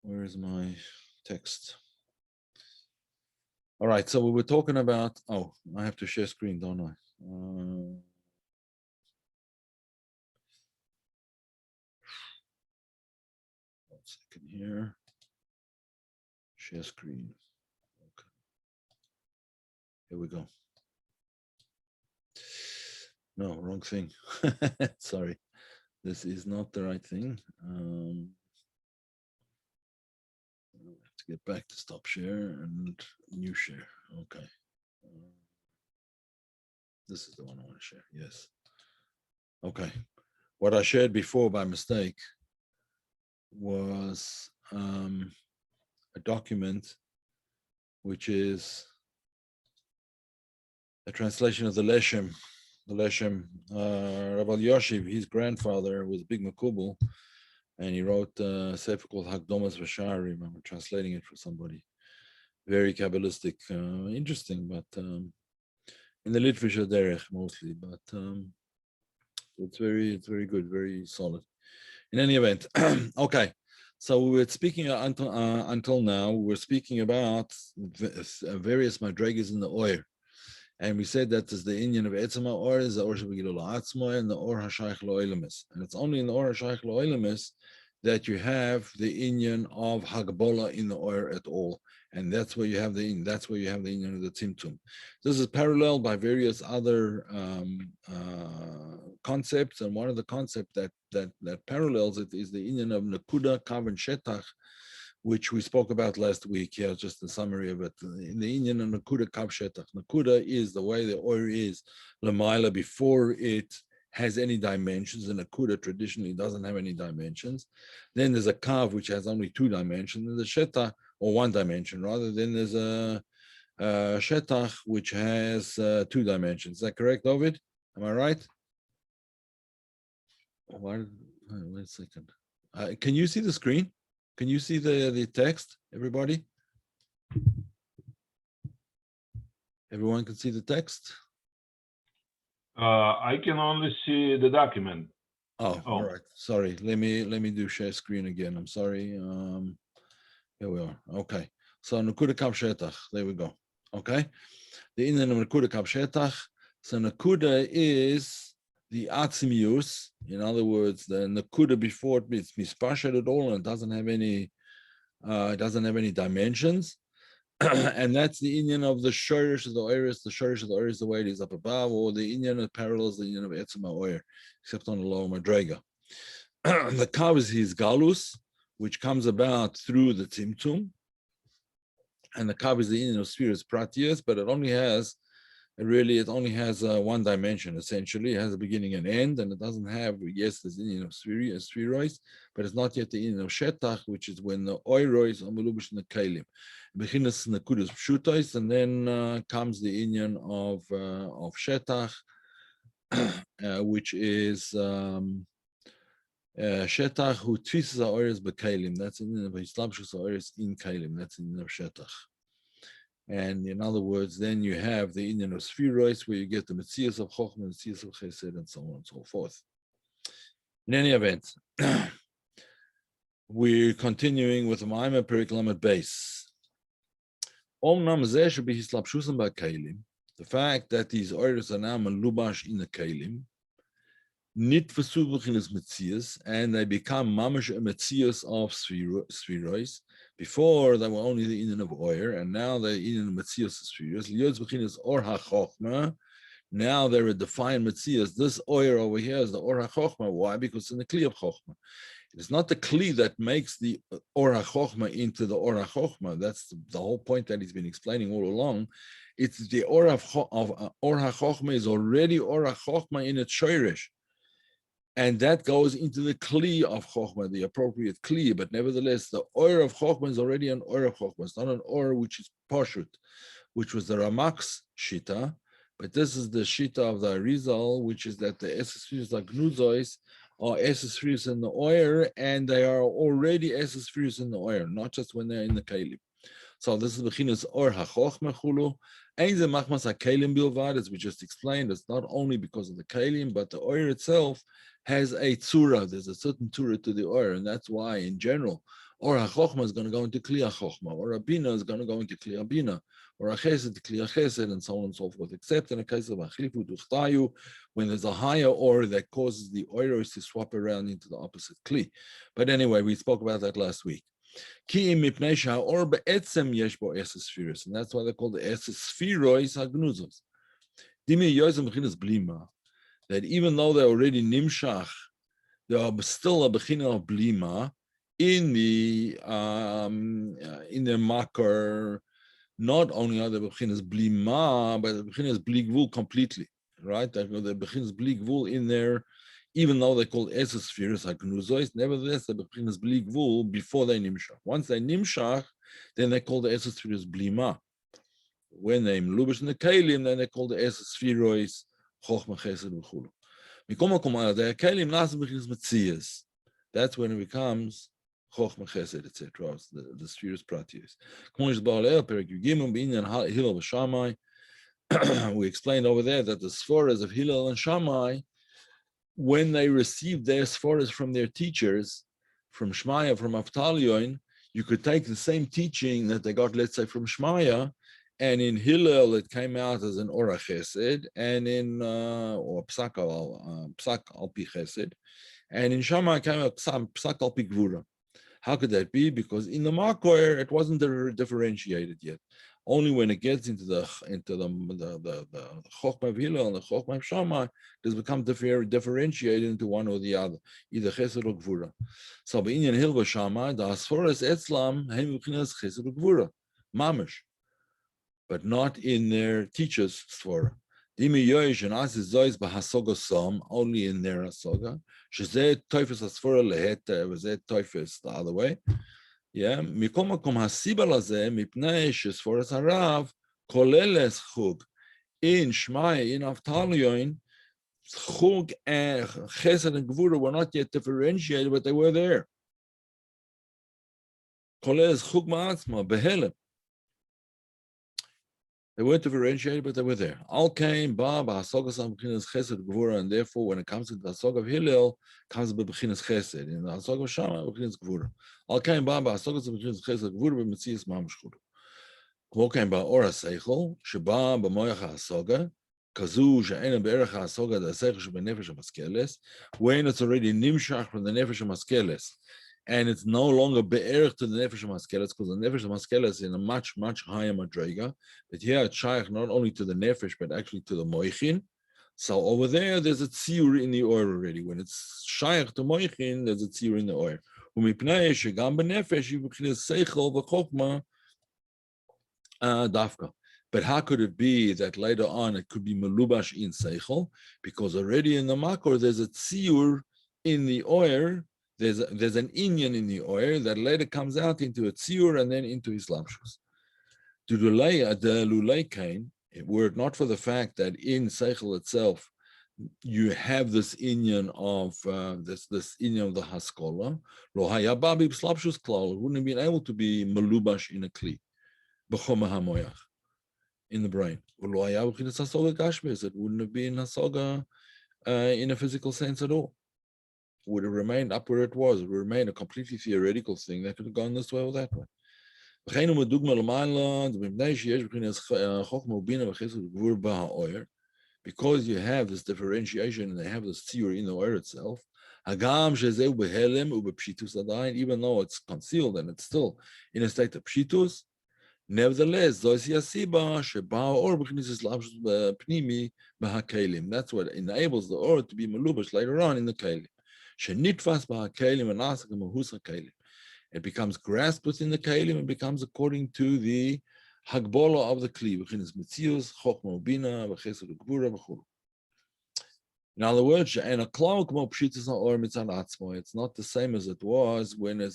Where is my text? All right, so we were talking about, oh, I have to share screen, don't I? 1 second here. Share screen. Okay. Here we go. No, wrong thing. Sorry. This is not the right thing. I have to get back to stop share and new share. Okay. This is the one I want to share. Yes. Okay. What I shared before by mistake was a document which is a translation of the Leshem. The Leshem, Rabbi Yoshiv, his grandfather was a big Makubal, and he wrote a sefer called Hakdomas Vasharim. I'm translating it for somebody. Very Kabbalistic, interesting, but in the Litvisher Derech mostly, but it's very good, very solid. In any event, okay. So we were speaking until now. We were speaking about various madrigas in the oil, and we said that is the Indian of Etzema or is the Or Shabigil Atzma and the Or Hashayich Lo'ilamis, and it's only in the Or Hashayich Lo'ilamis that you have the Indian of Hagbola in the oil at all, and that's where you have the Indian of the Tzimtzum. This is paralleled by various other concepts, and one of the concepts that parallels it is the Indian of Nakuda, Kav, and Shetach, which we spoke about last week. Here, just a summary of it. In the Indian of Nakuda, Kav, Shetach. Nakuda is the way the oil is Lamaila before it has any dimensions, and Nakuda traditionally doesn't have any dimensions. Then there's a Kav, which has only 2 dimensions, and the Shetach, or 1 dimension rather. Then there's a Shetach, which has 2 dimensions. Is that correct, David? Am I right? Wait a second. Can you see the screen? Can you see the text, everybody? Everyone can see the text? I can only see the document. Oh, all right. Sorry. Let me do share screen again. I'm sorry. Here we are. Okay. So Nakuda Kav Shetach. There we go. Okay. The Indian of Nakuda Kav Shetach. So Nakuda is the Atzimius. In other words, the Nakuda before it's mispashed at all, and it doesn't have any dimensions. And that's the Indian of the Shorish of the Oiris. The Shorish of the Oiris, the way it is up above, or the Indian that parallels the Indian of Etzema Oir, except on the lower Madrega. The Kav is his Galus, which comes about through the Tzimtzum. And the Kav is the Indian of Spheres Pratias, but it only has 1 dimension, essentially. It has a beginning and end, and it doesn't have, yes, there's the Indian of Spheroids, but it's not yet the Indian of Shetach, which is when the Oirois are Melubish in the Kalim. Beginnes Nakudas Pshutais, and then comes the Indian of Shetach, which is Shetach, who twists the Oiros Bekalim. That's in the Hislabshus Oiros in Kalim. That's in the Shetach. And in other words, then you have the Indian of Spheroids, where you get the Metzias of Chochmah, Metzias of Chesed, and so on and so forth. In any event, we're continuing with the Ma'amah Perek Lamed Beis. The fact that these oiros are now melubash in the Kalim, nit versuchen is Metzias, and they become mamash a Metzias of Spheroids. Before they were only the Indian of Oyer, and now they're Indian of Metzias of Spheroids. Liotz beginners Or HaChochma. Now they're a defined Metzias. This Oyer over here is the Or HaChochma. Why? Because it's in the Kli of Chochma. It's not the Kli that makes the Or HaChochma into the Or HaChochma. That's the whole point that he's been explaining all along. It's the Or HaChochma is already Or HaChochma in its Shoirish. And that goes into the Kli of Chochmah, the appropriate Kli. But nevertheless, the Or of Chochmah is already an Or of Chochmah. It's not an Or which is Pashut, which was the Ramak's Shita. But this is the Shita of the Arizal, which is that the Esespheres like Gnuzois are Esespheres in the Oyer, and they are already Esespheres in the Oyer, not just when they're in the Kalim. So this is Bechinas Or HaChochmah Chulu, Ein ze machmas hakelim bilvad, as we just explained, it's not only because of the kelim, but the oil itself has a tzura. There's a certain tzura to the oil, and that's why, in general, or HaChochma is going to go into Kli HaChochma, or Bina is going to go into Kli HaBina, or Chesed to Kli HaChesed, and so on and so forth. Except in the case of Achlifu Duchtayu, when there's a higher or that causes the oilers to swap around into the opposite Kli. But anyway, we spoke about that last week. And that's why they're called the Eses Spherois HaGnuzos. That even though they're already Nimshach, there are still a Bechina of Blima in their makar. Not only are the Bechinas Blima, but the Bechinas Bligvul completely, right? The Bechinas Bligvul in there, even though they're called Eses Spheres HaGnuzois, nevertheless, the Bechinas Bligvul before they Nimshach. Once they Nimshach, then they call the Eses Spheres Blima. When they Mlubish in the Kalim, then they call the Eses Spherois Chochma Chesed V'chulu. That's when it becomes Chochma Chesed, etc. The spheres pratius. We explained over there that the Sforas of Hillel and Shammai, when they received their Sforas from their teachers, from Shmaya, from Avtalyon, you could take the same teaching that they got, let's say, from Shmaya, and in Hillel it came out as an Ora Chesed, and in or Psak al Pi Chesed, and in Shammai it came out Psak al Pi Gvura. How could that be? Because in the Makor it wasn't differentiated yet. Only when it gets into the Chochma of Hillel and the Chochma of Shammai, does become differentiated into one or the other, either Chesed or Gvura. So in Hillel and Shammai, the Asforas Etzlam Hem B'chinas Chesed or Gvura, Mamish, but not in their teachers' Sfora. Only in their Hasoga. Shezeh Teufus Asfora Leheta, V'zeh Teufus the other way. Yeah, מכל מקום הסיבה לזה, מפני שספורס הרב כוללת חוג. In Shmai, in Avtalyon, Chug and Chesed and Gvura were not yet differentiated, but they were there. Kolel Chug Ma'atzma, Behelem. They weren't differentiated, but they were there. Al came Ba B'Hasogas B'chinas Chesed Gvura, and therefore, when it comes to the Hasog of Hillel, comes B'chinas Chesed. In the Hasog of Shammai, B'chinas Gvura. Al came Ba B'Hasogas B'chinas Chesed Gvura B'Metzias Mamash Chulu. Kmo came Ba Ora Seichel Sheba B'Moyach HaHasoga Kazu She'ena Be'erach HaHasoga Da Seichel She'Benefesh HaMaskeles, when it's already Nimshach from the Nefesh HaMaskeles, and it's no longer be'erich to the nefesh maskeles, because the nefesh maskeles is in a much higher madrega. But here it's shaykh not only to the nefesh but actually to the moichin. So over there, there's a tzir in the oil already. When it's shaykh to moichin, there's a tzir in the oil. Umipnei shegam benefesh yibchines seichel v'chokma dafka. But how could it be that later on it could be melubash in seichel? Because already in the makor there's a tzir in the oil. There's an inyan in the oil that later comes out into a tzur and then into Islamshus. To the lulei kain, were it not for the fact that in Seichel itself you have this inyan of this inyan of the haskola, lo hayababi b'slapshus klal, wouldn't have been able to be melubash in a kli, b'choma hamoyach, in the brain. It wouldn't have been hasoga in a physical sense at all. Would have remained up where it was. It would remain a completely theoretical thing that could have gone this way or that way. Because you have this differentiation and they have this theory in the oil itself, even though it's concealed and it's still in a state of pshitus, nevertheless, that's what enables the oil to be melubash later on in the kelim. It becomes grasped within the kelim and becomes according to the hagbola of the kli. In other words, it's not the same as it was when it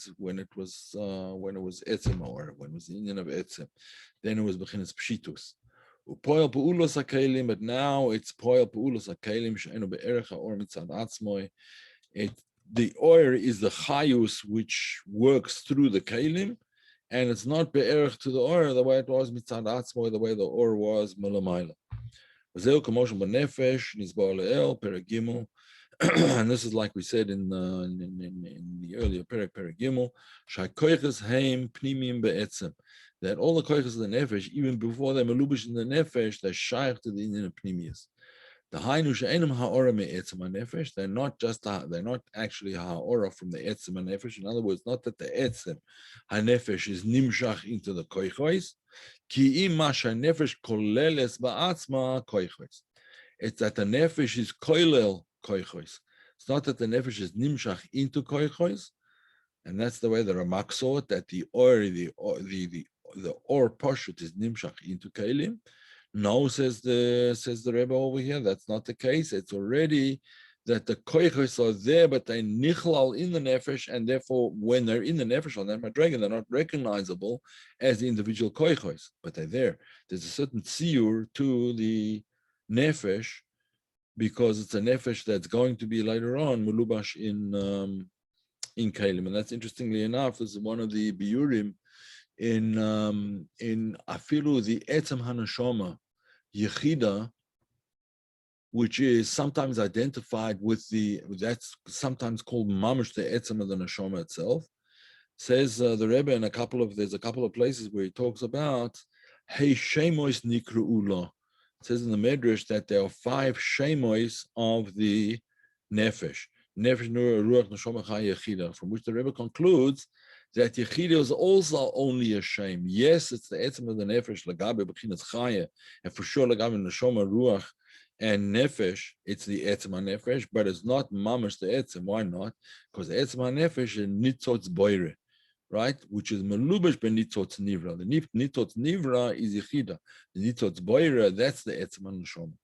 was etzem or when it was the union of etzem. Then it was bechinas pshitus. But now it's poel peulos hakelim she'enu be'erech ha'or mitzad atzmoi. The oil is the chayus which works through the kelim, and it's not be'erich to the or the way it was mitzad atzmo, the way the or was malamayla. V'zeu kamoshel b'nefesh nizbar le'el perek. And this is like we said in the earlier perek gimel, shakoiches heim pnimim be'etzem, that all the koiches of the nefesh, even before they're melubish in the nefesh, they're shaykh to the inyan of pnimius. The hainu she'enim ha'ora me'etzem ha'nefesh, they're not actually ha'ora from the etzem ha'nefesh. In other words, not that the etzem ha'nefesh is nimshach into the koiches, ki im ma she'nefesh koleles ba'atzma koiches. It's that the nefesh is koilel koiches. It's not that the nefesh is nimshach into koiches, and that's the way the Ramak saw it, that the or pashut is nimshach into keilim. No, says the Rebbe over here, that's not the case. It's already that the koiches are there, but they nichlal in the nefesh, and therefore when they're in the nefesh on that madrega, they're not recognizable as the individual koiches, but they're there. There's a certain tziyur to the nefesh, because it's a nefesh that's going to be later on mulubash in Kalim. And that's, interestingly enough, this is one of the biurim in afilu the etzem hanashoma yechida, which is sometimes identified with that's sometimes called mamish, the etzem of the nashoma itself. Says the Rebbe in there's a couple of places where he talks about hey shemois nikru'ula. It says in the Medrash that there are 5 shemois of the nefesh. Nefesh, nur, ruach, neshama, chaya, yechida, from which the Rebbe concludes that yechida is also only a shem. Yes, it's the etzem of the nefesh, lagabe, b'chinas chaya, and for sure lagabe, neshama, ruach, and nefesh, it's the etzem nefesh, but it's not mamash the etzem. Why not? Because the etzem nefesh is nitzotz boire, right? Which is melubash ben nitzotz nivra. The nitzotz nivra is yechida. The nitzotz boire, that's the etzem neshama,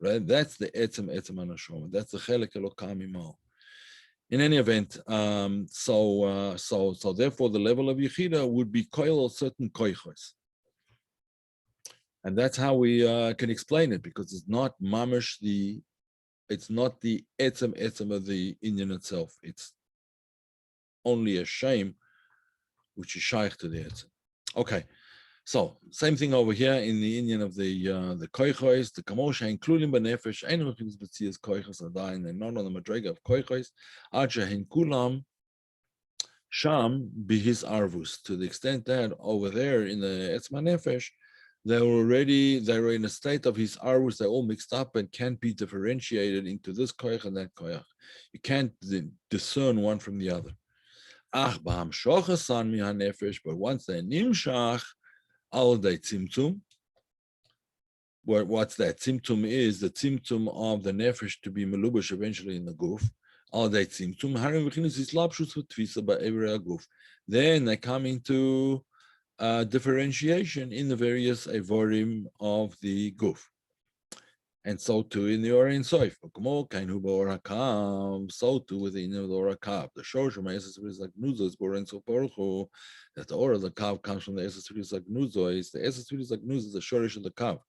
right? That's the etzem neshama. That's the chelek elokam imal. In any event, so therefore the level of yechida would be koil certain koichos. And that's how we can explain it, because it's not mamish it's not the etzem of the inyan itself. It's only a shame, which is shaykh to the etzem. Okay, so same thing over here in the inyan of the koichos, the kamosha, including benefesh, ein mechinas betzias koichos adayin, they're not on the madrega of koichos, acha hen kulam sham bihis arvus, to the extent that over there in the etzma nefesh, they were in a state of his arvus, they're all mixed up and can't be differentiated into this koich and that koich. You can't discern one from the other. Ach ba'am shochasan mi hanefesh, but once they're nimshach al day tzimtzum, what's that? Tzimtzum is the tzimtzum of the nefesh to be melubash eventually in the guf. Al day tzimtzum harim v'chinus islapshus v'tvisa ba'evre aguf. Then they come into differentiation in the various evorim of the guf, and so too in the or in soif. So too within the or kav. The shorsh is like nuzos boren so poruchu, that the or of the kav comes from the esesviris like nuzos. The esesviris like nuzos is the shorish of the kav,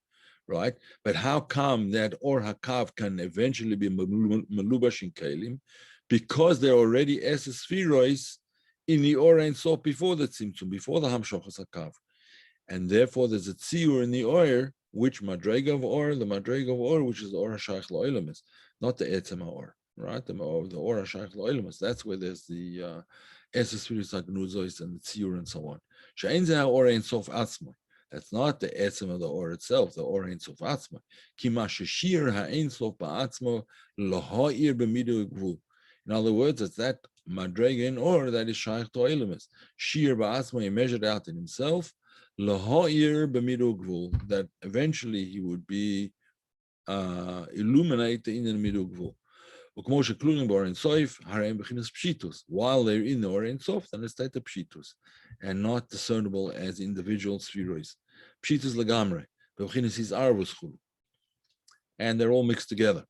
right? But how come that or hakav can eventually be melubash in kalim? Because they're already esesviros in the or and so before the tzimtzum, before the hamshochas hakav, and therefore there's a tziyur in the or, which madrega of or, the madrega of or, which is the or hashayich lo'olamis, not the etzem or, right? The or hashayich lo'olamis. That's where there's the esesfiris agnuzois and the tziyur and so on. She'ein zeh or ein sof atzmai. That's not the etzem of the or itself, the or ein sof atzmai. Ki ma sheshir ha'ein sof ba'atzmo loha'ir b'midu gvul. In other words, it's that madrega in or that is shaykh to elamis. Shir ba'atzma, he measured out in himself, laha'ir b'midu gvul, that eventually he would be illuminate in the midu gvul. Ukmo sheklulim b'or in soif, hareim b'chinas pshitus. While they're in the or in sof, then it's state of pshitus, and not discernible as individual spheroids. Pshitus legamre, b'chinas his arvus chulu. And they're all mixed together.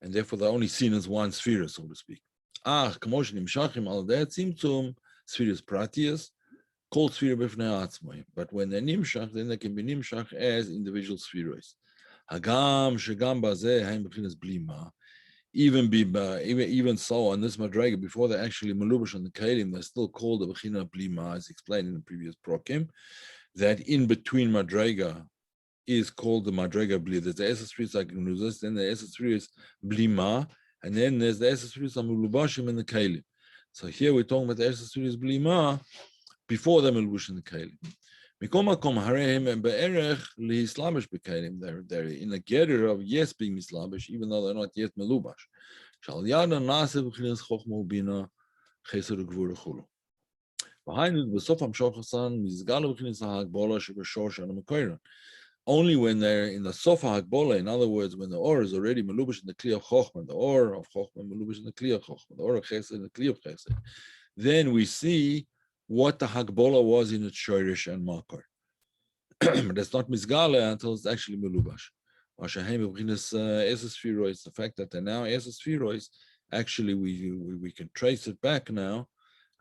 And therefore they're only seen as one sphere, so to speak. Kamosh nimshachim al der tzimtzum, spheres pratias, called sphere b'fnei atzmai. But when they're nimshach, then they can be nimshach as individual spheres. Hagam shegam bazeh haim b'chinas blima. even so on this madrega, before they actually malubash on the kalim, they're still called the bechina blima, as explained in the previous prokim. That in between madrega is called the madrega bli. There's the SS3 like gnuzas, then the SS3 is blima, and then there's the SS3 malubashim in the kalim. So here we're talking about the SS3 is blima before the malubash in the kalim. They're in a gather of yes being mislabish, even though they're not yet melubash. Only when they're in the sofa hakbola, in other words, when the or is already melubash in the kli of chokhmah, the or of chokhmah melubash in the kli of chokhmah, the or of chesed in the kli of chesed, then we see what the hakbola was in its shoirish and makar. But it's not misgale until it's actually melubash. It's the fact that they're now esesphirois. Actually, we can trace it back now.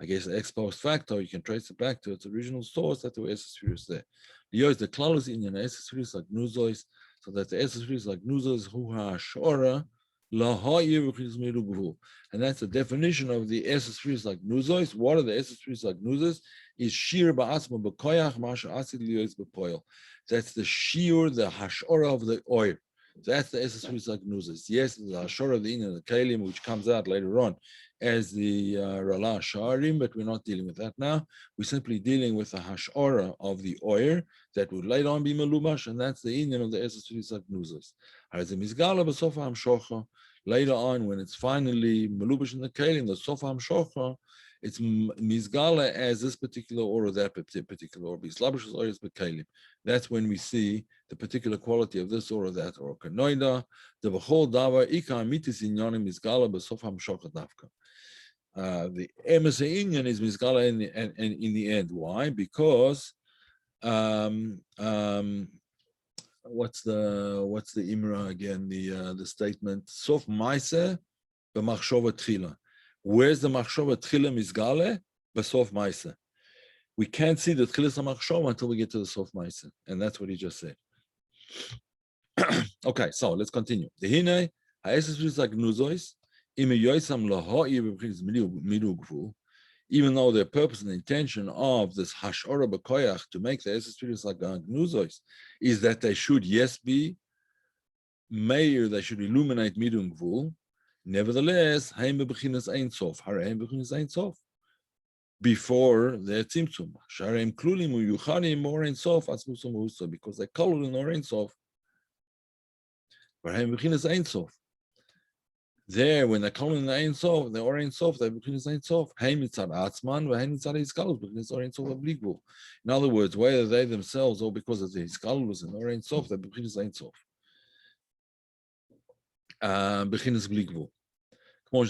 I guess ex post facto, you can trace it back to its original source that there were esesphirois there. The klalus in an esesphirois like nuzois, so that the esesphirois like nuzois who ha shora la ha'ir v'chinas meru. And that's the definition of the esesphirois like nuzois. What are the esesphirois like nuzois? Is shir ba'asma b'koyach masha asid liyos b'poil. That's the shir, the hashora of the oil. That's the esesphirois like nuzois. Yes, the hashora of the inyan, the kalim, which comes out later on as the Rala Sharim, but we're not dealing with that now. We're simply dealing with the hashora of the oil that would later on be melubash, and that's the inyan of the esesphirois like nuzois. Later on, when it's finally melubash in the kalim, the sofa hamshocha, it's mizgala as this particular or that particular or bislabish or is bekalim. That's when we see the particular quality of this or that or kanoida. The b'chol davar ika mitis inyanim mizgala b'sof hamshocha dafka. The emes inyan is mizgala in the end. Why? Because what's the imra again? The statement sof ma'aseh b'machshova tchila. Where's the machshova tchila mizgale? B'sof ma'aseh. We can't see the tchilas machshova until we get to the sof ma'aseh, and that's what he just said. Okay, so let's continue. The hine ha'esesphirois like nuzois ime yoisam laha'ir b'chinas miru gvul. Even though the purpose and intention of this hashora b'koyach to make the esesphirois like nuzois is that they should be meir, they should illuminate miru gvul. Nevertheless, haim b'chinas ein sof, hareim b'chinas ein sof, before their tzimtzum. Shareim klulim uyuchanim or ein sof asmusum uso, because they colored in or ein sof. Hareim b'chinas ein sof. There, when they're colored in the ein sof, the or ein sof, they b'chinas ein sof. Haim mitzad atzman, v'haim mitzad hiskalus b'chinas or ein sof abligvul. In other words, whether they themselves or because of the hiskalus and or ein sof, they b'chinas ein sof. B'chinas bligvul. That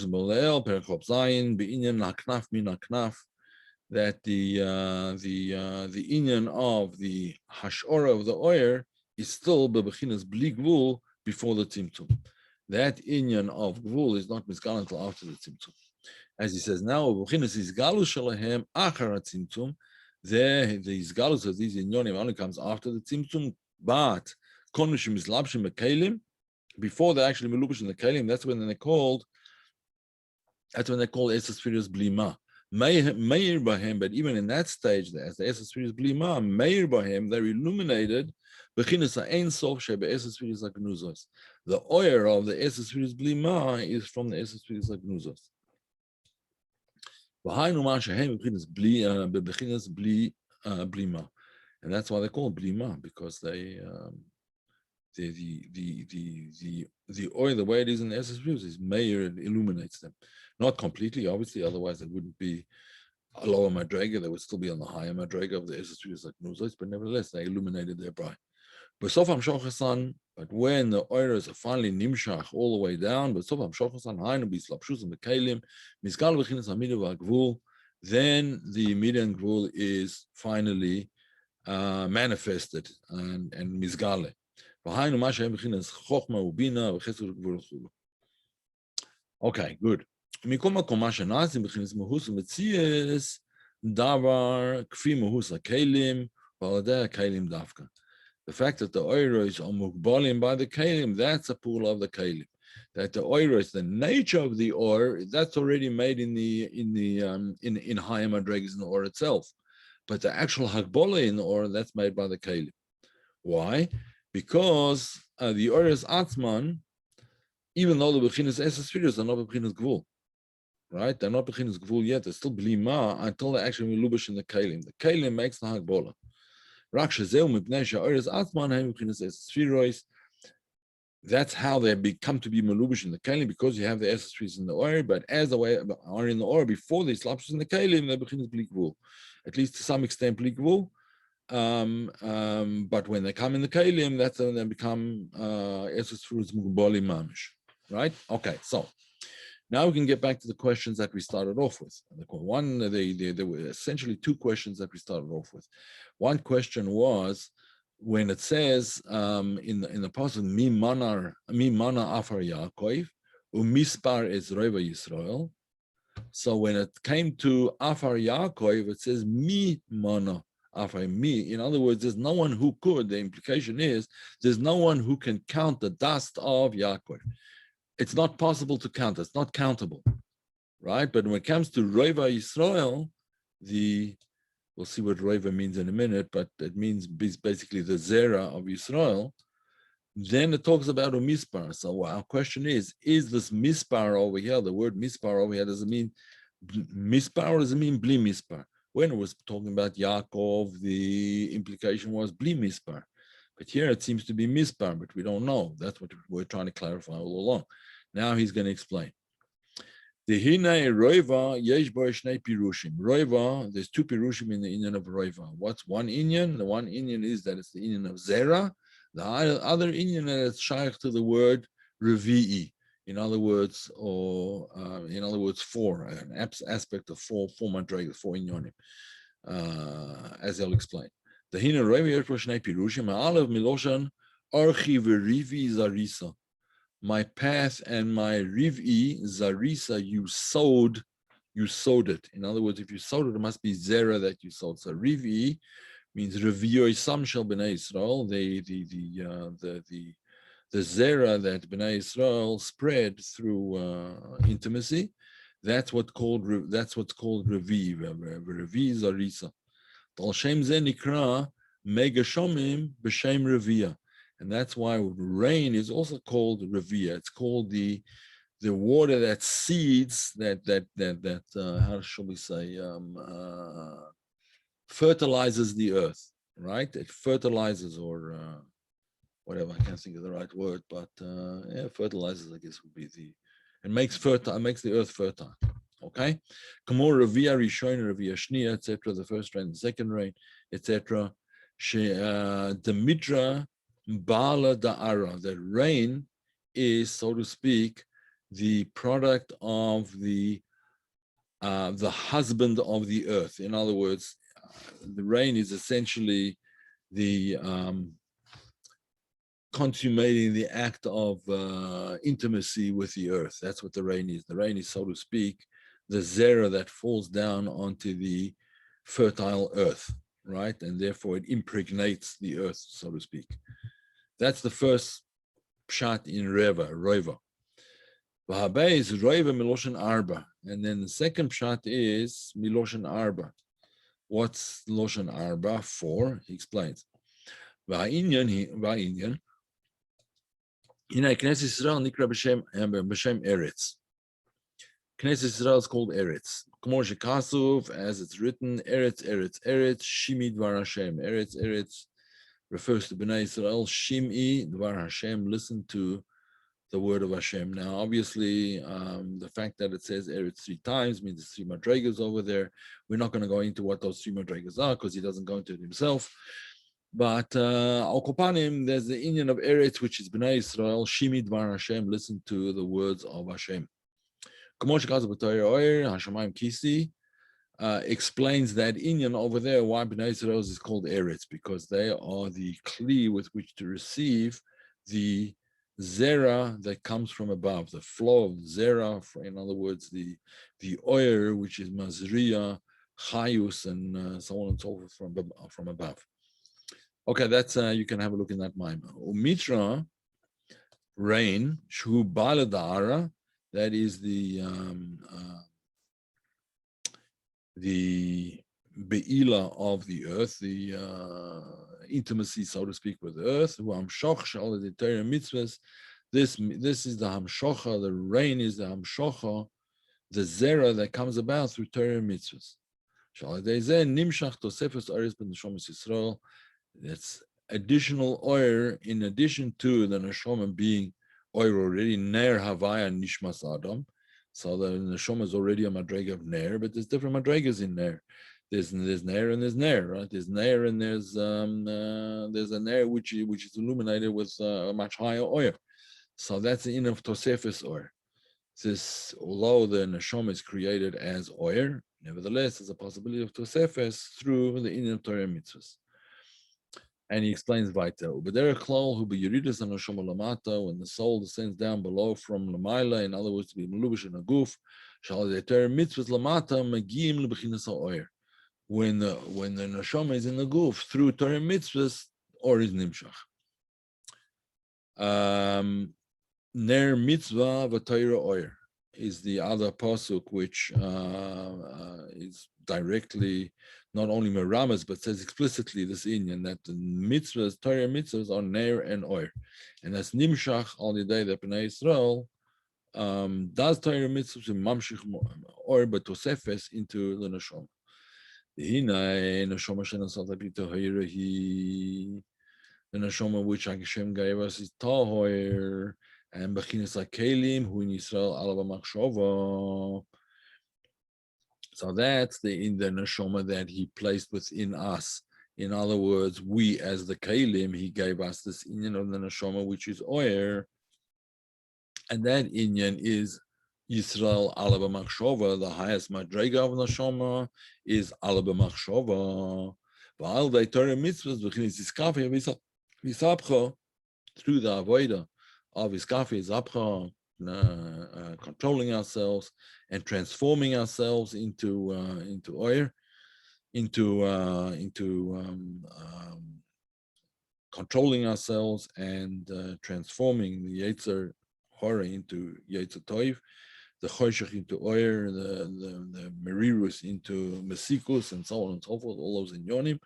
the inyan of the hashora of the oyer is still bebechinas bli gvul before the tzimtzum. That inyan of gvul is not mizgal until after the tzimtzum. As he says now, bebechinas izgalus shalahem achar tzimtzum. There, the izgalus of these inyanim only comes after the tzimtzum, but kon mishim izlabshim mekalim, before they actually melubash in the kalim, that's when they're called esesphirois blima. Meir bahem, but even in that stage, as the esesphirois blima, meir bahem, they're illuminated. Bechinas ein sof shebe esesphirois like gnuzos. The oil of the esesphirois blima is from the esesphirois like gnuzos. V'hainu ma shehem bechinas blima, and that's why they call it blima, because they the oil, the way it is in the esesphirois, is meir, it illuminates them. Not completely, obviously, otherwise it wouldn't be a lower madrega, they would still be on the higher madrega of the esesphirois like nuzos, but nevertheless, they illuminated their bride. But when the oiros are finally nimshach all the way down, then the midan gvul is finally manifested and mizgale. Okay, good. The fact that the oiros are mugbalim by the kalim, that's a pool of the kalim. that the oir is the nature of the oir. That's already made in higher madregas in the oir itself, but the actual hagbola in the oir, that's made by the kelim. Why? Because the oir is atzman, even though the bechinas esesfiras are not bechinas gvul, right? They're not bechinas gvul yet. They're still blima until they actually melubash in the kelim. The kelim makes the hagbola. That's how they become to be malubish in the kalim, because you have the esses in the oil. But as the way are in the oil before they slapshes in the kalim, they begin bleak wool, at least to some extent bleak wool. But when they come in the kalim, that's when they become esses fruits mugubali mamish, right? Okay, so now we can get back to the questions that we started off with. There were essentially two questions that we started off with. One question was, when it says in the passage, mi mana afar Yaakov, umispar is Reva Yisrael. So when it came to afar Yaakov, it says mi mana afar mi. In other words, there's no one who could. The implication is there's no one who can count the dust of Yaakov. It's not possible to count. It's not countable, right? But when it comes to Reva Yisrael, we'll see what Reva means in a minute, but it means basically the Zera of Yisrael. Then it talks about a mispar. So our question is this mispar over here, the word mispar over here, does it mean mispar or does it mean bli mispar? When it was talking about Yaakov, the implication was bli mispar. But here it seems to be mispar, but we don't know. That's what we're trying to clarify all along. Now he's going to explain. The Hine Roiva Yesh Bo Shnei Pirushim. Roiva, there's two Pirushim in the Inyan of Roiva. What's one Inyan? The one Inyan is that it's the Inyan of Zera. The other Inyan that it's shaykh to the word Revi'i. In other words, four, an aspect of four madregas, four Inyanim, as I'll explain. The Hine Roiva Yesh Bo Shnei Pirushim. Ha'alev Miloshan Archi V'Rivi Zarisa. My path and my rivi zarisa, you sowed it. In other words, if you sowed it, it must be zera that you sowed. So rivi means reviyoi sam shel bnei Yisrael, the zera that bnei Yisrael spread through intimacy. That's what's called revi. Revi zarisa. Al shem ze nikra megashomim b'shem reviyah. And that's why rain is also called revia. It's called the water that seeds, that how shall we say, fertilizes the earth, right? It fertilizes, or whatever, I can't think of the right word, but fertilizes, I guess, would be it makes the earth fertile. Okay? Kamor revia rishon, revia shnia, etc. The first rain, the second rain, etc. The midra Bala Da'ara, that rain is, so to speak, the product of the husband of the earth. In other words, the rain is essentially the consummating the act of intimacy with the earth. That's what the rain is. The rain is, so to speak, the zera that falls down onto the fertile earth, right? And therefore it impregnates the earth, so to speak. That's the first pshat in Roiva. V'habei is Roiva Miloshen Arba. And then the second pshat is Miloshen Arba. What's Miloshen Arba for? He explains. V'ha'inyan, Hina Knesset Yisrael nikra b'shem Eretz. Knesset Yisrael is called Eretz. K'mor shekasuv, as it's written, Eretz, Shimi Dvar Hashem. Eretz, refers to Bnei Israel. Shim'i Dvar Hashem, listen to the word of Hashem. Now, obviously, the fact that it says Eretz 3 times means there's 3 madregas over there. We're not going to go into what those 3 madregas are because he doesn't go into it himself. But Al Kopanim, there's the Inyan of Eretz, which is Bnei Israel. Shimi Dvar Hashem, listen to the words of Hashem. Hashemayim Kisi explains that Inyan over there, why Bnei Israel is called Eretz, because they are the kli with which to receive the zera that comes from above, the flow of zera, in other words, the oil, which is mazriya, chayus, and so on and so forth from above. Okay, that's you can have a look in that mimer. Umitra, rain, Shu Baladara, that is the Be'ila of the earth, the intimacy, so to speak, with the earth. This is the Hamshocha, the rain is the Hamshocha, the Zera that comes about through Torah mitzvahs. That's additional oil in addition to the neshama being oil already, Ner Havaya Nishmas Adam. So the neshama is already a madrega of Ner, but there's different madregas in Ner. There's Ner and there's Ner, right? There's Ner and there's a Ner which is illuminated with a much higher oil. So that's the in of Tosefes oil. This, although the neshama is created as oil, nevertheless, there's a possibility of Tosefes through the in of Torah mitzvahs. And he explains weiter. But there are klal who be yeridas and neshama lamata, when the soul descends down below from lamaila, in other words, to be melubish in a guf, shall the Torah mitzvahs lamata magim lebechinas ha'oyer. When the neshama is in the guf through Torah mitzvahs, or is nimshach. Ner mitzvah v'Torah oyer is the other pasuk which is directly not only meramas but says explicitly this inyan that the mitzvahs, Torah mitzvahs, are ner and oyer, and that's nimshach on the day that Bnei Yisrael does Torah mitzvahs and mamshich oyer but tosefes into the neshama. The neshama shenasat b'tohirahi. The neshama which Hashem gave us is tahor, and bechinas hakelim hu in Yisrael alava machshava. So that's in the neshama that He placed within us. In other words, we as the kelim, He gave us this inyan of the neshama which is oyer, and that inyan is Yisrael alava machshava. The highest madrega of neshama is alava machshava. V'al the Torah mitzvahs bechinas iskafi Visapcha, through the avoida of Iskafi Zapcha, controlling ourselves and transforming ourselves into oil, into controlling ourselves and transforming the Yetzer Hora into Yetzer Toiv, the Choshech into oil, the Merirus into Mesikus, and so on and so forth, all those in Yonim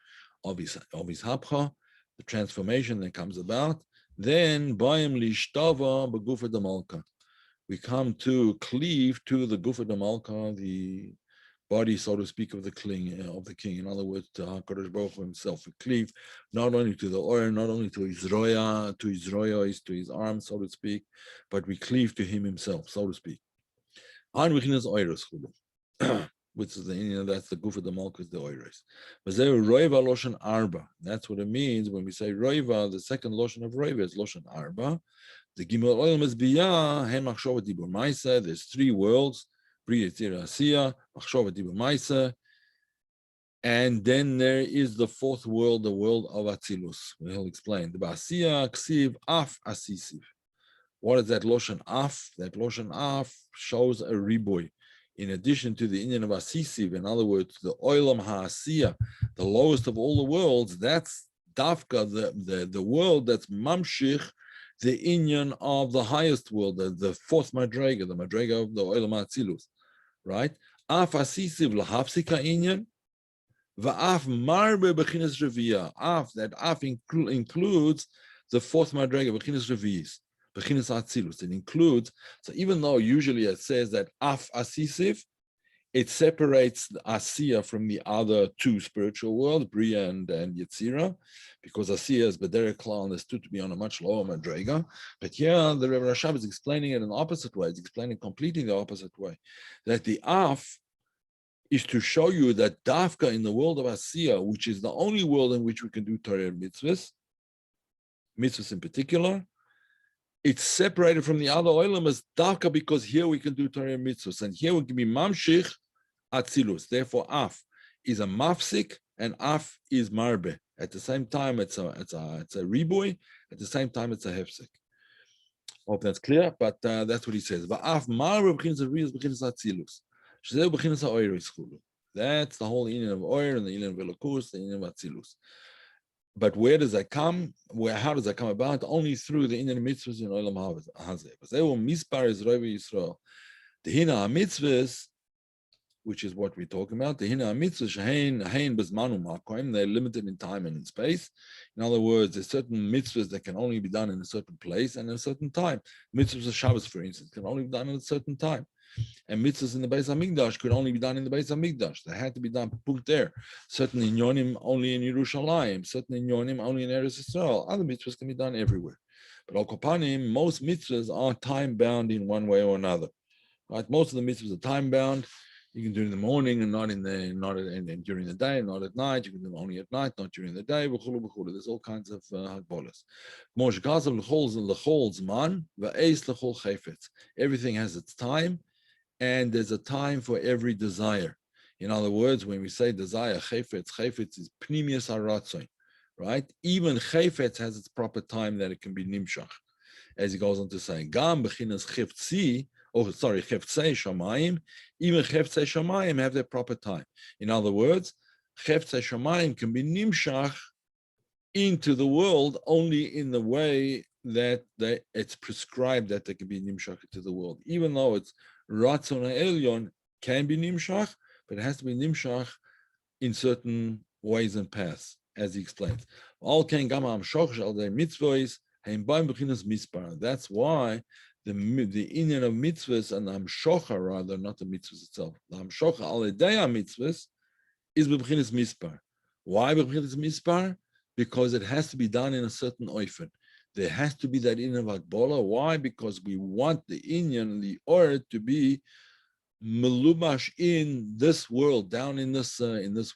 of his Hapcha, the transformation that comes about. Then Bayim Lishtava Begufa de Malka. We come to cleave to the Gufa de Malka, the body, so to speak, of the king. In other words, to HaKadosh Baruch Hu himself. We cleave not only to the oil, not only to his roya, to his arm, so to speak, but we cleave to him himself, so to speak. Which is that's the Gufa de Malka, is the oiris. That's what it means when we say roiva. The second lotion of roiva is lotion arba. The gimel oil is biyah hen machshava dibur ma'isa. There's three worlds: bria, tzira, asiya, machshava dibur ma'isa, and then there is the fourth world, the world of Atzilus. We'll explain the ba'asiya ksiv af asisiv. What is that lotion af? That lotion af shows a riboy. In addition to the inyan of Asisiv, in other words, the Olam HaAsiya, the lowest of all the worlds, that's Dafka, the world that's Mamshich, the inyan of the highest world, the fourth Madrega, the Madrega of the Olam HaAtzilus, right? Af Asisiv lahafsika inyan, va'af marbe bechinas reviyah. Af, that af includes the fourth Madrega, bechinas reviyis. Bechinas Atzilus. It includes, so even though usually it says that Af Asisiv, it separates the Asiya from the other two spiritual worlds, Bria and Yetzira, because Asiya is Bederek Klal understood to be on a much lower Madrega. But here the Rebbe Rashab is explaining it in the opposite way. It's explaining completely the opposite way. That the Af is to show you that Dafka in the world of Asiya, which is the only world in which we can do Torah mitzvahs in particular, it's separated from the other olam as dafka because here we can do Torah mitzvahs and here we can be mamshich atzilus. Therefore, af is a mafsik and af is marbe. At the same time, it's a riboy. At the same time, it's a hefsek. Hope that's clear. But that's what he says. Af marbe b'chinas riyas b'chinas atzilus. Shezeu b'chinas ha'oyer ischulu. That's the whole inyan of oyer and the inyan of elokus, the inyan of atzilus. But where does that come? How does that come about? Only through the inner mitzvahs in Olam Hazeh. They will mispar is Rov Yisrael. The hina mitzvahs, which is what we're talking about, the hina mitzvahs shehein bezmanu makom. They're limited in time and in space. In other words, there's certain mitzvahs that can only be done in a certain place and at a certain time. Mitzvahs of Shabbos, for instance, can only be done at a certain time. And mitzvahs in the Beis Hamikdash could only be done in the Beis Hamikdash. They had to be done put there. Certain inyonim only in Yerushalayim, certain inyonim only in Eretz Yisrael. Other mitzvahs can be done everywhere. But al kopanim, most mitzvahs are time bound in one way or another. Right? Most of the mitzvahs are time bound. You can do it in the morning and not during the day, not at night. You can do them only at night, not during the day. There's all kinds of hagbolas. Everything has its time. And there's a time for every desire. In other words, when we say desire, chayfetz is pnimius haratzon, right? Even chayfetz has its proper time that it can be nimshach. As he goes on to say, gam bechinas cheftzei shamayim, even cheftzei shamayim have their proper time. In other words, cheftzei shamayim can be nimshach into the world only in the way that it's prescribed that they can be nimshach into the world, even though it's Ratzon Elyon can be nimshach, but it has to be nimshach in certain ways and paths, as he explains. That's why the inyan of mitzvahs and the hamshocha, rather, not the mitzvahs itself. The hamshocha al-edei mitzvahs is b'bchinas mispar. Why b'bchinas mispar? Because it has to be done in a certain oifen. There has to be that inyan of Agbola. Why? Because we want the inyan, the or to be melumash in this world, down in this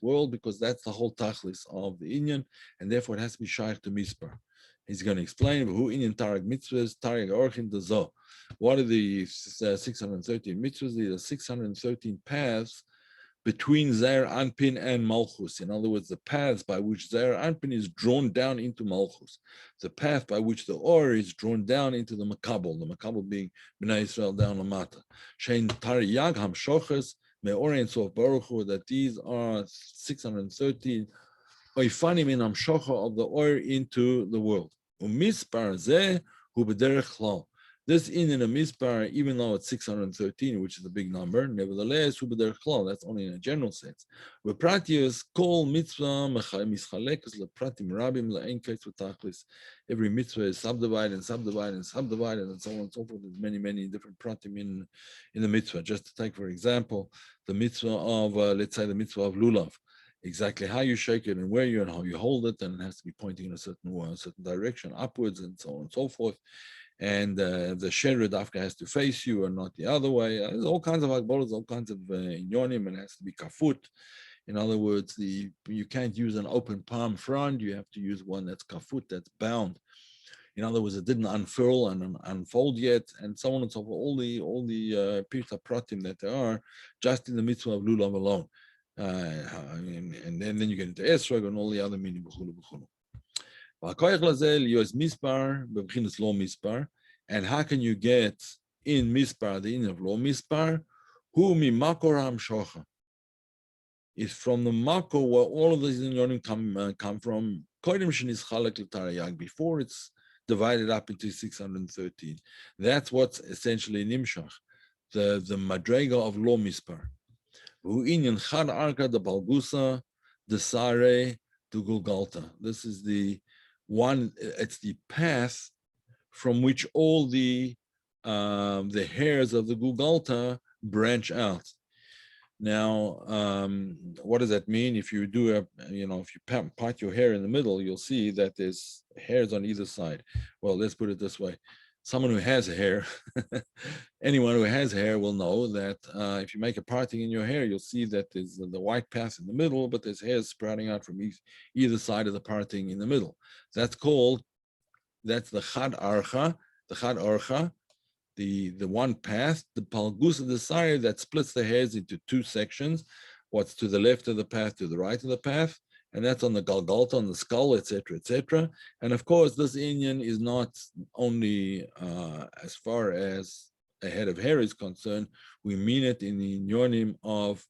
world, because that's the whole tachlis of the inyan, and therefore it has to be shaykh to mispar. He's going to explain who inyan tarag mitzvahs, tarag orchin dazo. What are the 613 mitzvahs? These are 613 paths between Zeir Anpin and Malchus. In other words, the paths by which Zeir Anpin is drawn down into Malchus. The path by which the Or is drawn down into the Makabel being Bnei Israel down Lamata. Shein Tariyag Hamshoches Me'orein Sof Baruch Hu, that these are 613 Oifanim in Hamshocha of the Or into the world. Umispar Zeh Hu B'derech Klal. This in a mispar, even though it's 613, which is a big number, nevertheless, that's only in a general sense. Kol mitzvah lepratim rabim v'tachlis. Every mitzvah is subdivided and subdivided and subdivided and so on and so forth. There's many, many different pratim in the mitzvah. Just to take, for example, the mitzvah of, let's say, the mitzvah of lulav. Exactly how you shake it and where you and how you hold it, and it has to be pointing in a certain direction, upwards and so on and so forth. And the shered dafka has to face you and not the other way. There's all kinds of agbolas, all kinds of inyonim, and it has to be kafut. In other words, you can't use an open palm front. You have to use one that's kafut, that's bound. In other words, it didn't unfurl and unfold yet, and so on and so forth. All the pirta pratim that there are, just in the mitzvah of lulav alone. And then you get into esrog and all the other meaning. And how can you get in mispar, the in of law mispar? Who mi makor hamshocha? Is from the makor where all of these inyonim come from. Before it's divided up into 613. That's what's essentially nimshach, the madrega of law mispar. Who inyan chad arka the balgusa, the sare, the gulgalta. This is the one, it's the path from which all the hairs of the Gugalta branch out. Now, what does that mean? If you do if you part your hair in the middle, you'll see that there's hairs on either side. Well, let's put it this way. Someone who has hair, anyone who has hair will know that if you make a parting in your hair, you'll see that there's the white path in the middle, but there's hairs sprouting out from either side of the parting in the middle. That's the chad archa, the one path, the palgus of the side that splits the hairs into two sections, what's to the left of the path, to the right of the path, and that's on the galgalta, on the skull, etc., etc. And of course, this inyan is not only as far as a head of hair is concerned, we mean it in the inyonim of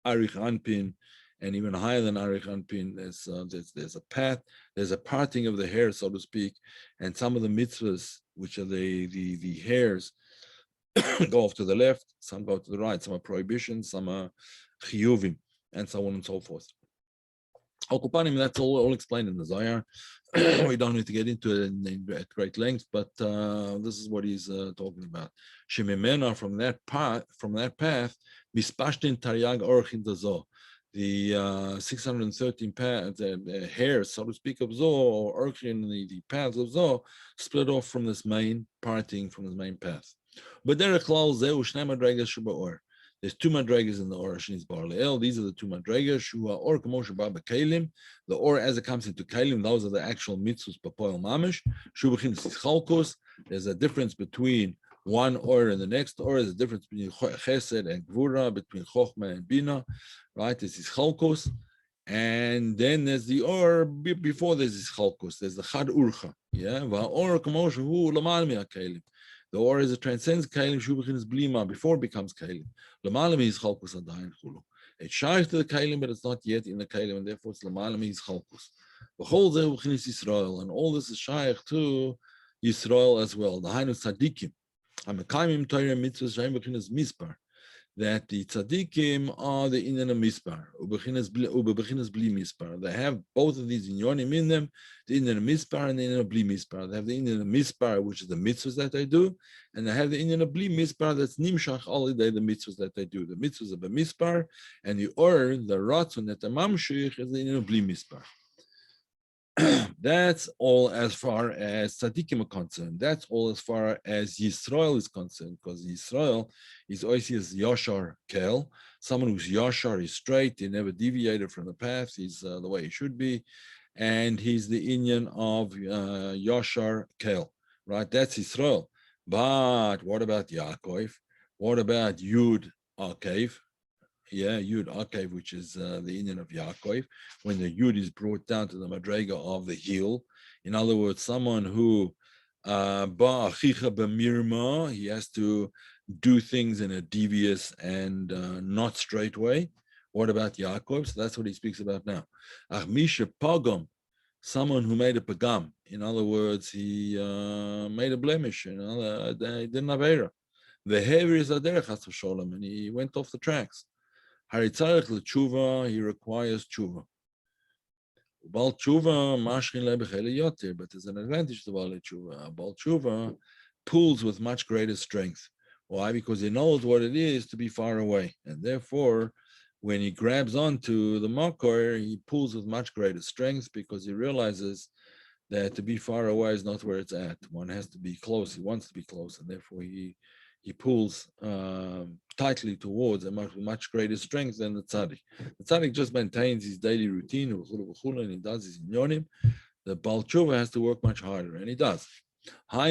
arich anpin and even higher than Arich Anpin. There's a path, there's a parting of the hair, so to speak, and some of the mitzvahs, which are the hairs, go off to the left, some go to the right, some are prohibitions, some are chiyuvim, and so on and so forth. Okupanim, that's all explained in the Zohar. We don't need to get into it at great length, but this is what he's talking about. Shemimena, from that path, mispashtin taryag orchin dazo, the 613 paths, the hairs, so to speak, of Zo, or orchin, the paths of Zo, split off from this main parting, from this main path. But there are clauses, there's two madregas in the Or Shnis Bar Le'el. These are the two madregas. Shua Or Kamosha Baba Kalim. The Or as it comes into Kalim, those are the actual mitzvahs Papoil Mamish. Shubachin Chalkos. There's a difference between one Or and the next Or. There's a difference between Chesed and Gvura, between Chochma and Bina. Right? This is Chalkos. And then there's the Or before there's this Chalkos. There's the Chad Urcha. Yeah. Or Kamosha Hu Lamal Mi Kalim. The Or is a transcends Kalim Shubachin is Blima before it becomes Kalim. Lamalami is Chalkus Adayin Chulu. It's shaykh to the Kalim, but it's not yet in the Kalim, and therefore it's Lamalami is Chalkus. V'chol zeh v'chinis Yisrael, and all this is shaykh to Yisrael as well. The Hainu Tzadikim, Hamekayim Torah Mitzvahs Shem v'chinis Mispar, that the Tzadikim are the Inyan of Mispar, u'bechinis Bli Mispar. They have both of these Inyanim in them, the Inyan of Mispar and the Inyan of Bli Mispar. They have the Inyan of Mispar, which is the mitzvahs that they do, and they have the Inyan of Bli Mispar, that's Nimshach Holiday, the mitzvahs that they do. The mitzvahs of the Mispar, and the Or, the Ratzon, that the Mamshich is the Inyan of Bli Mispar. That's all as far as tzaddikim are concerned. That's all as far as Yisrael is concerned, because Yisrael is always Yashar Kel, someone who's Yashar, is straight, he never deviated from the path, he's the way he should be, and he's the Inyan of Yashar Kel, right? That's Yisrael. But what about Yaakov? What about Yud Akev? Yeah, Yud Akev, which is the Indian of Yaakov, when the Yud is brought down to the Madrega of the heel. In other words, someone who Ba'achicha b'mirma, he has to do things in a devious and not straight way. What about Yaakov? So that's what he speaks about now. Achmisha pagam, someone who made a pagam. In other words, he made a blemish. He didn't have error. The heavier is aderech chas v'sholem, and he went off the tracks. Haritzarech l'tshuva, he requires tshuva. Bal tshuva mashkin lebechele yoter, but there's an advantage to bal tshuva. Bal tshuva pulls with much greater strength. Why? Because he knows what it is to be far away, and therefore, when he grabs onto the makor, he pulls with much greater strength because he realizes that to be far away is not where it's at. One has to be close. He wants to be close, and therefore he pulls tightly towards a much greater strength than the tzaddik. The tzaddik just maintains his daily routine, and he does his inyonim. The Baal Tshuva has to work much harder, and he does. What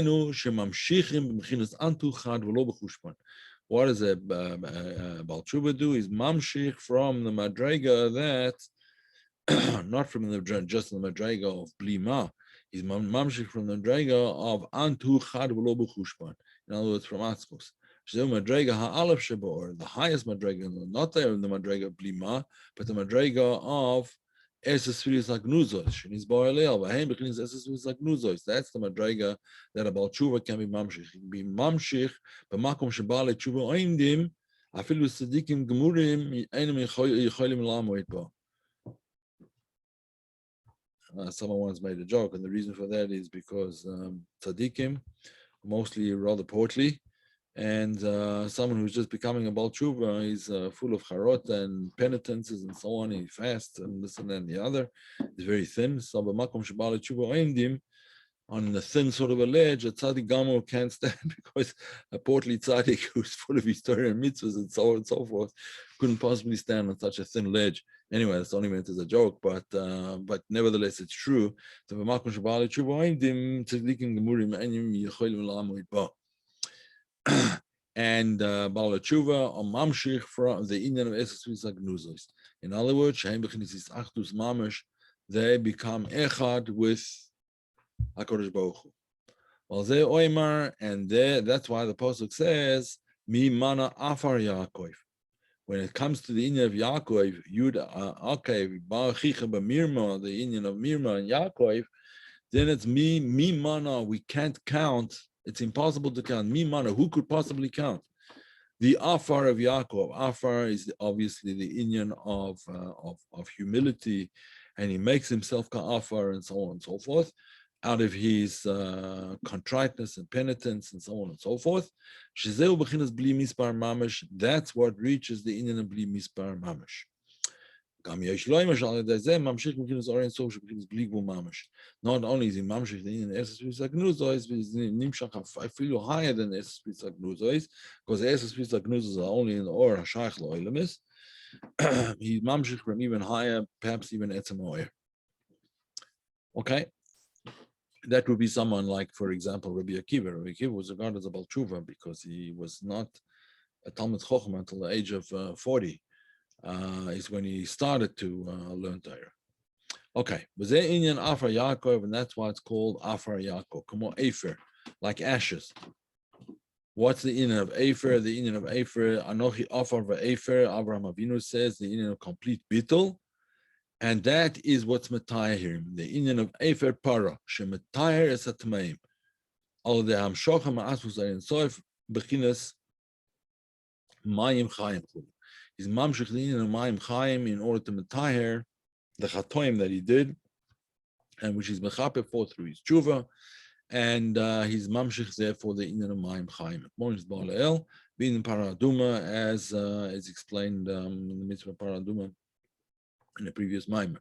does a Baal Tshuva do? Is mamshich from the madrega that, not from just the madrega of blima, is mamshich from the madrega of antu chad v'lo b'chushpan. In other words, from Atzmos. The highest madrega, not the madrega blima, but the madrega of esesfiris agnuzos. Sheniz ba'alel, v'heim b'chinis esesfiris agnuzos. That's the madrega that a Baal Tshuva can be mamshich. He can be mamshich b'makom sheba'al tshuva oimdim, afilu tzadikim gemurim einem yicholim lamoit bo. Someone once made a joke, and the reason for that is because tzaddikim, mostly rather portly, and someone who's just becoming a Baal Tshuva is full of charot and penitences and so on. He fasts and this and that and the other. He's very thin. So b'makom sheba'al tshuva oimdim, on the thin sort of a ledge, a tzaddik gamo can't stand, because a portly tzaddik who's full of historia and mitzvahs and so on and so forth couldn't possibly stand on such a thin ledge. Anyway, that's only meant as a joke, but nevertheless, it's true. And Baal Tshuva or mamshich from the Indian of Esesvis Agnuzos. In other words, they become echad with HaKadosh Baruch Hu. Well, they oimar, and that's why the pasuk says, "Mi mana afar Yaakov." when it comes to the Indian of Yaakov, Yud Akev, Ba'achicha B'mirma, the Indian of Mirma and Yaakov, then it's mi mana. We can't count. It's impossible to count. Mi mana. Who could possibly count? The Afar of Yaakov. Afar is obviously the Indian of humility, and he makes himself ka'afar and so on and so forth, out of his contriteness and penitence and so on and so forth. Shezeu b'chinas bli mispar mamash. That's what reaches the Indian of bli mispar mamash. Not only is he mamshich the Indian Eses Pisa Gnuzois, but he's nimshach afilu higher than Eses Pisa Gnuzois, because Eses Pisa Gnuzos are only in the Or Hashayach Lo'ilamis. He's mamshich from even higher, perhaps even Etzem Oyer. Okay, that would be someone like, for example, Rabbi Akiva. Rabbi Akiva was regarded as a Baal Tshuva because he was not a Talmud Chochem until the age of 40. Is when he started to learn Torah. Okay, was there Indian Afar Yaakov, and that's why it's called Afar Yaakov. Come on, Afer, like ashes. What's the Indian of Afer? The Indian of Afer, Anochi Afar Afer. Abraham Avinu says the Indian of complete bittul, and that is what's Matayah here. The Indian of Afer Para, Shematayah is a Tmeim. Al the Hamshocha Ma'asvus Ayin Soif Bechinas Mayim Chayim. He's mamshich the Indian of Mayim Chayim in order to Matayah the chatoim that he did, and which is mechaper for through his tshuva, and he's mamshich there for the Indian of Mayim Chaim. More is Baaleel, being in Paraduma, as is explained in the mitzvah Paraduma in the previous Maimer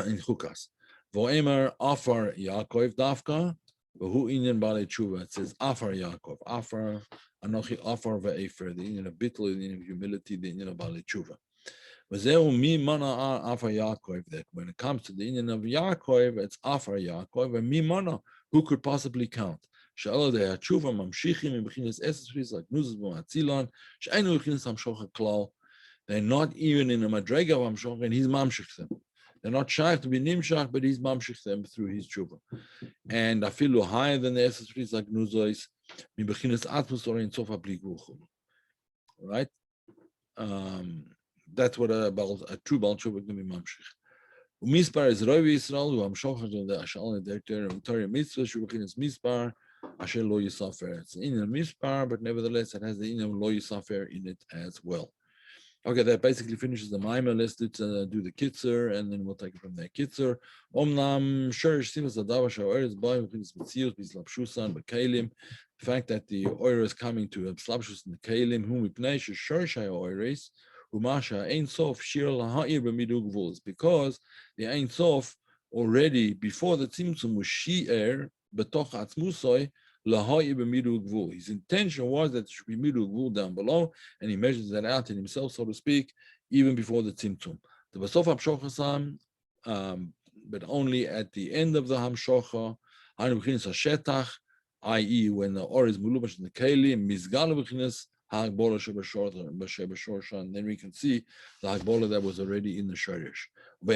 in Chukas. Vo'emer Afar Yaakov Dafka, who Indian Baalei Tshuva. It says Afar Yaakov, Afar Anochi Afar ve'efer, the Indian of bittul, the Indian of humility, the Indian of Baalei Tshuva. That when it comes to the Indian of Yaakov, it's Afar Yaakov, and mi mana, who could possibly count? They're not even in a madrega of Hamshoch, and he's mamshich them. They're not shaykh to be nimshach, but he's mamshich them through his tshuva. And I feel higher than the Esses Fris like Nuzois, mi bechinas atmos or in sofa bli gruchum. Right? That's what a true Baal Tshuva can be mamshich. Mispar is Rovi Yisrael, who Hamshoch the Ashal and the Torah mitzvah, Shubachin is Mispar, Asher Lo Yisafer. It's in a Mispar, but nevertheless it has the in Lo Yisafer in it as well. Okay, that basically finishes the Maimer. Let's do the Kitzer, and then we'll take it from there. Kitzer, Omnam, Shurish Simas Adava Shawar is by Mchinis Mitzios, Bislapshusan, Bakalim. The fact that the oil is coming to Slapshus and the Kalim, whom we pnei Shurish Oiris. Umasha Ein Sof Shir Laha'ir B'Midug Vuz, because the Ein Sof already before the Tzimtzum was Shi'er B'toch Atzmusoy Laha'ir B'Midug Vuz. His intention was that there should be Midug Vuz down below, and he measures that out in himself, so to speak, even before the Tzimtzum. The Basof Hamshochasam, but only at the end of the Hamshocha, Hanu B'chinas HaShetach, i.e., when the Or is Mulubash in the Kelim, Mizgal B'chinas and then we can see the Hagbola that was already in the Shorish. But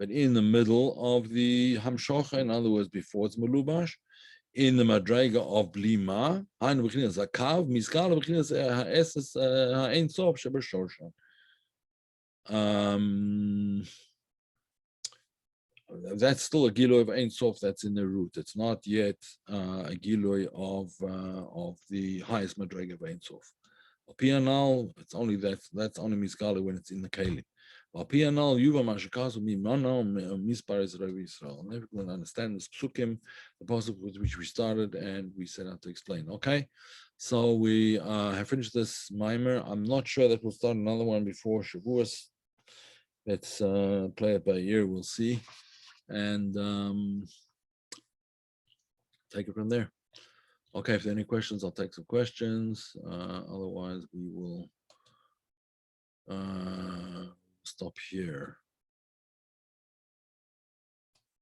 in the middle of the Hamshocha, in other words, before it's Melubash, in the Madrega of Blima, that's still a Giloy of Ein Sof that's in the root. It's not yet a Giloy of the highest Madrega of Ein Sof. Pianal, it's only that's only Miskali when it's in the Kalim. Pianal, Yuva Mashakazu Mimano, Mispar is Rav Yisrael. And everyone understands the Psukim, the pasuk with which we started, and we set out to explain. Okay, so we have finished this mimer. I'm not sure that we'll start another one before Shavuos. Let's play it by ear, we'll see. And take it from there. Okay, if there are any questions, I'll take some questions. Otherwise, we will stop here.